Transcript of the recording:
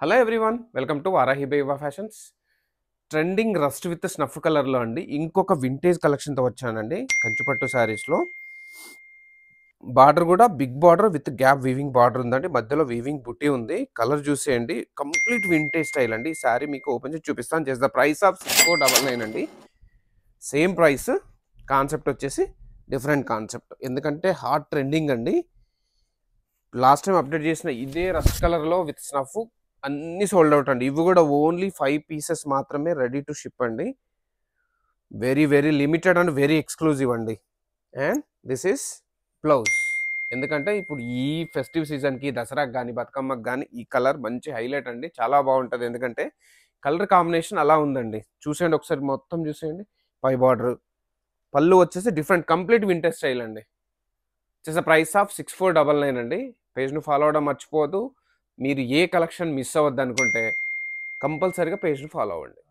Hello everyone welcome to Varahi Beva fashions. Trending rust with snuff కలర్లో అండి ఇంకొక వింటేజ్ కలెక్షన్తో వచ్చానండి. కంచిపట్టు శారీస్లో బార్డర్ కూడా big border with gap weaving border ఉందండి. మధ్యలో వీవింగ్ బుట్టి ఉంది. కలర్ చూసేయండి, కంప్లీట్ వింటేజ్ స్టైల్ అండి. ఈ శారీ మీకు ఓపెన్ చేసి చూపిస్తాను. జస్ట్ ద ప్రైస్ ఆఫ్ 6499 అండి. సేమ్ ప్రైస్, కాన్సెప్ట్ వచ్చేసి డిఫరెంట్ కాన్సెప్ట్. ఎందుకంటే హాట్ ట్రెండింగ్ అండి. లాస్ట్ టైం అప్డేట్ చేసిన ఇదే రస్ట్ కలర్లో విత్ స్నఫ్ అన్ని సోల్డ్ అవుట్ అండి. ఇవి కూడా ఓన్లీ 5 పీసెస్ మాత్రమే రెడీ టు షిప్ అండి. Very very limited and very exclusive అండి. And this is blouse. ఎందుకంటే ఇప్పుడు ఈ ఫెస్టివ్ సీజన్కి, దసరాకి కానీ బతుకమ్మకి కానీ ఈ కలర్ మంచి హైలైట్ అండి. చాలా బాగుంటుంది. ఎందుకంటే కలర్ కాంబినేషన్ అలా ఉందండి. చూసేయండి ఒకసారి, మొత్తం చూసేయండి. పై బార్డర్, పళ్ళు వచ్చేసి డిఫరెంట్ కంప్లీట్ వింటేజ్ స్టైల్ అండి. వచ్చేసి ప్రైస్ ఆఫ్ 6499 అండి. పేజ్ను ఫాలో అవడం మర్చిపోవద్దు. మీరు ఏ కలెక్షన్ మిస్ అవ్వద్దు అనుకుంటే కంపల్సరీగా పేజ్ను ఫాలో అవ్వండి.